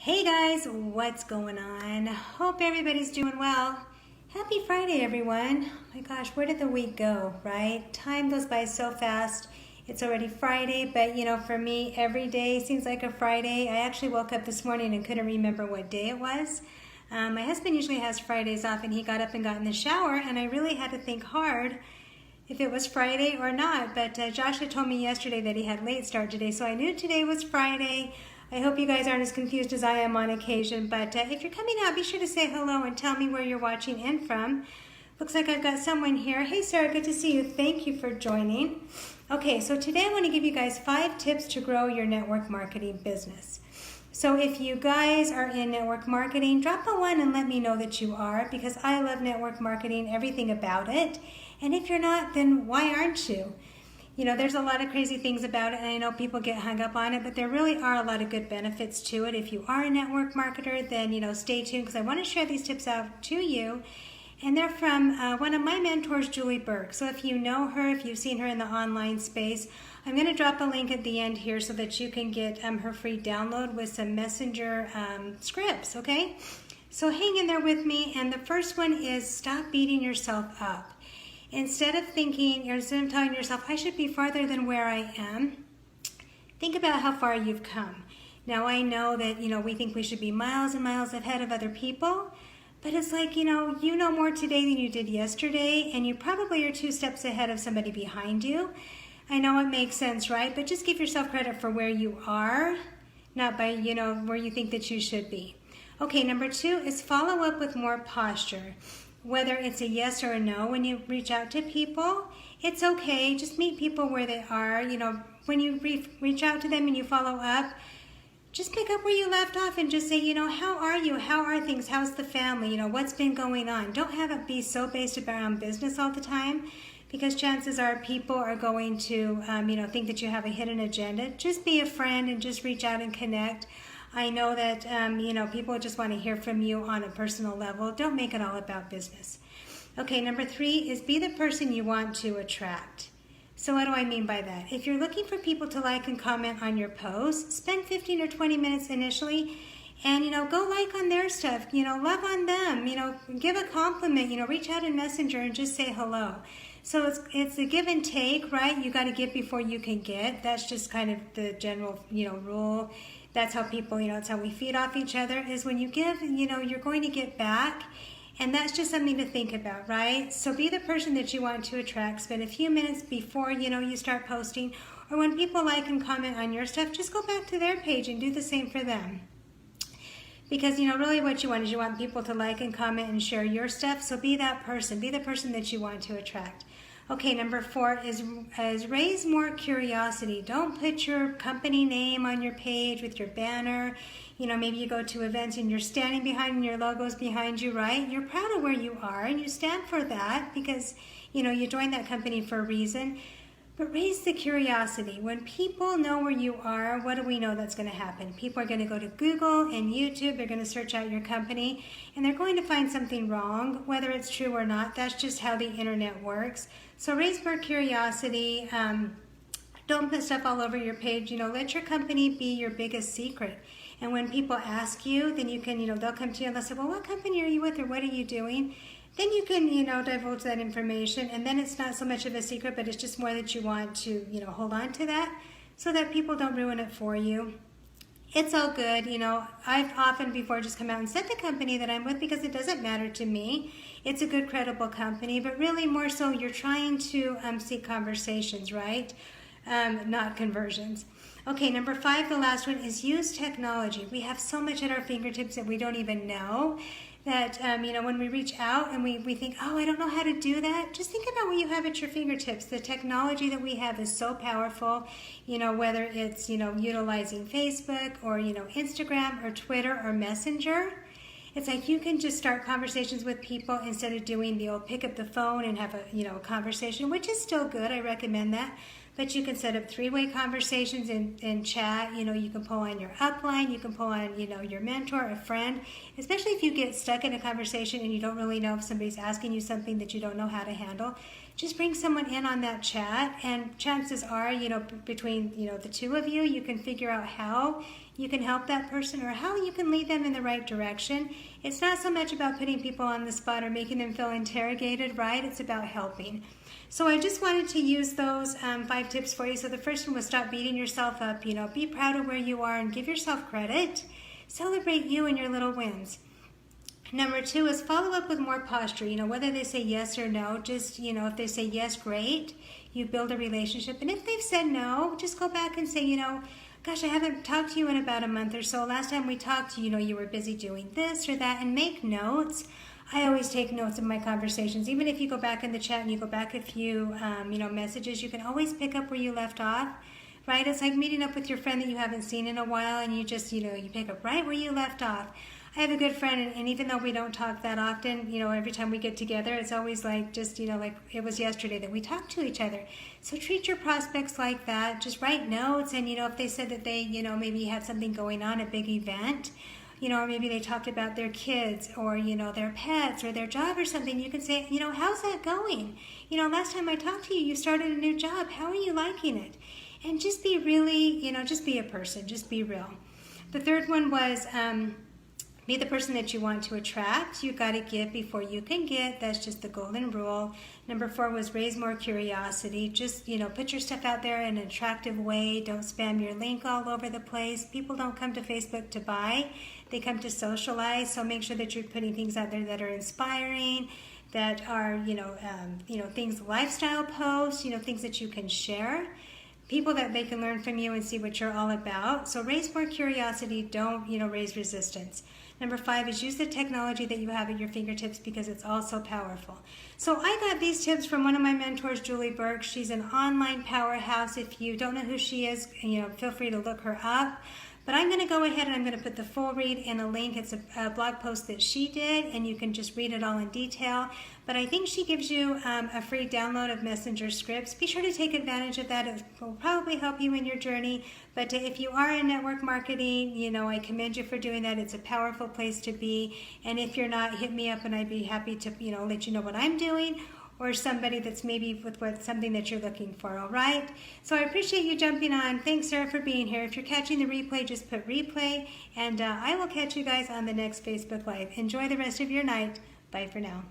Hey guys, what's going on? Hope everybody's doing well. Happy Friday, everyone. Oh my gosh, where did the week go, right? Time goes by so fast. It's already Friday, but for me, every day seems like a Friday. I actually woke up this morning and couldn't remember what day it was. My husband usually has Fridays off, and he got up and got in the shower, and I really had to think hard if it was Friday or not. But Josh had told me yesterday that he had late start today, so I knew today was Friday. I hope you guys aren't as confused as I am on occasion, but if you're coming out, be sure to say hello and tell me where you're watching in from. Looks like I've got someone here. Hey Sarah, good to see you. Thank you for joining. Okay, so today I want to give you guys 5 tips to grow your network marketing business. So if you guys are in network marketing, drop a 1 and let me know that you are, because I love network marketing, everything about it. And if you're not, then why aren't you? There's a lot of crazy things about it, and I know people get hung up on it, but there really are a lot of good benefits to it. If you are a network marketer, then, stay tuned, because I want to share these tips out to you. And they're from one of my mentors, Julie Burke. So if you know her, if you've seen her in the online space, I'm going to drop a link at the end here so that you can get her free download with some messenger scripts, okay? So hang in there with me, and the first one is stop beating yourself up. Instead of telling yourself, I should be farther than where I am, think about how far you've come. Now, I know that, we think we should be miles and miles ahead of other people, but it's like, you know more today than you did yesterday, and you probably are 2 steps ahead of somebody behind you. I know it makes sense, right? But just give yourself credit for where you are, not by, where you think that you should be. Okay, number 2 is follow up with more posture. Whether it's a yes or a no when you reach out to people, it's okay. Just meet people where they are. When you reach out to them and you follow up, just pick up where you left off and just say, how are you? How are things? How's the family? What's been going on? Don't have it be so based around business all the time, because chances are people are going to, think that you have a hidden agenda. Just be a friend and just reach out and connect. I know that, people just want to hear from you on a personal level. Don't make it all about business. Okay, number 3 is be the person you want to attract. So what do I mean by that? If you're looking for people to like and comment on your posts, spend 15 or 20 minutes initially and, go like on their stuff, love on them, give a compliment, reach out in Messenger and just say hello. So it's a give and take, right? You got to give before you can get. That's just kind of the general, rule. That's how people, it's how we feed off each other, is when you give, you're going to get back. And that's just something to think about, right? So be the person that you want to attract. Spend a few minutes before, you start posting. Or when people like and comment on your stuff, just go back to their page and do the same for them. Because, really what you want is you want people to like and comment and share your stuff. So be that person. Be the person that you want to attract. Okay, number 4 is raise more curiosity. Don't put your company name on your page with your banner. Maybe you go to events and you're standing behind and your logo's behind you, right? You're proud of where you are and you stand for that because, you joined that company for a reason. But raise the curiosity. When people know where you are, what do we know that's going to happen? People are going to go to Google and YouTube. They're going to search out your company, and they're going to find something wrong, whether it's true or not. That's just how the internet works. So raise more curiosity. Don't put stuff all over your page. Let your company be your biggest secret. And when people ask you, then you can, they'll come to you and they'll say, well, what company are you with, or what are you doing? Then you can, divulge that information, and then it's not so much of a secret, but it's just more that you want to, hold on to that so that people don't ruin it for you. It's all good. I've often before just come out and said the company that I'm with because it doesn't matter to me. It's a good, credible company, but really more so you're trying to seek conversations, right? Not conversions. Okay, number 5, the last one, is use technology. We have so much at our fingertips that we don't even know. That, when we reach out and we think, oh, I don't know how to do that, just think about what you have at your fingertips. The technology that we have is so powerful, whether it's, utilizing Facebook or, Instagram or Twitter or Messenger. It's like you can just start conversations with people instead of doing the old pick up the phone and have a, conversation, which is still good. I recommend that. But you can set up 3-way conversations in chat. You can pull on your upline. You can pull on, your mentor, a friend. Especially if you get stuck in a conversation and you don't really know if somebody's asking you something that you don't know how to handle. just bring someone in on that chat, and chances are, between, the two of you, you can figure out how you can help that person or how you can lead them in the right direction. It's not so much about putting people on the spot or making them feel interrogated, right? It's about helping. So I just wanted to use those 5 tips for you. So the first one was stop beating yourself up. Be proud of where you are and give yourself credit. Celebrate you and your little wins. Number 2 is follow up with more posture. Whether they say yes or no, just, if they say yes, great. You build a relationship. And if they've said no, just go back and say, gosh, I haven't talked to you in about a month or so. Last time we talked, you were busy doing this or that, and make notes. I always take notes of my conversations. Even if you go back in the chat and you go back a few, messages, you can always pick up where you left off, right? It's like meeting up with your friend that you haven't seen in a while, and you just, you pick up right where you left off. I have a good friend, and even though we don't talk that often, every time we get together, it's always like just, like it was yesterday that we talked to each other. So treat your prospects like that. Just write notes, and, if they said that they, maybe had something going on, a big event, or maybe they talked about their kids or, their pets or their job or something, you can say, how's that going? Last time I talked to you, you started a new job. How are you liking it? And just be really, just be a person, just be real. The third one was, be the person that you want to attract. You've got to give before you can get. That's just the golden rule. Number 4 was raise more curiosity. Just, put your stuff out there in an attractive way. Don't spam your link all over the place. People don't come to Facebook to buy. They come to socialize. So make sure that you're putting things out there that are inspiring, that are, things, lifestyle posts, things that you can share. People that they can learn from you and see what you're all about. So raise more curiosity. Don't, raise resistance. Number 5 is use the technology that you have at your fingertips because it's all so powerful. So I got these tips from one of my mentors, Julie Burke. She's an online powerhouse. If you don't know who she is, feel free to look her up. But I'm going to go ahead and I'm going to put the full read in a link. It's a blog post that she did, and you can just read it all in detail. But I think she gives you a free download of Messenger scripts. Be sure to take advantage of that. It will probably help you in your journey. But if you are in network marketing, I commend you for doing that. It's a powerful place to be. And if you're not, hit me up and I'd be happy to, let you know what I'm doing, or somebody that's maybe with something that you're looking for, all right? So I appreciate you jumping on. Thanks, Sarah, for being here. If you're catching the replay, just put replay, and I will catch you guys on the next Facebook Live. Enjoy the rest of your night. Bye for now.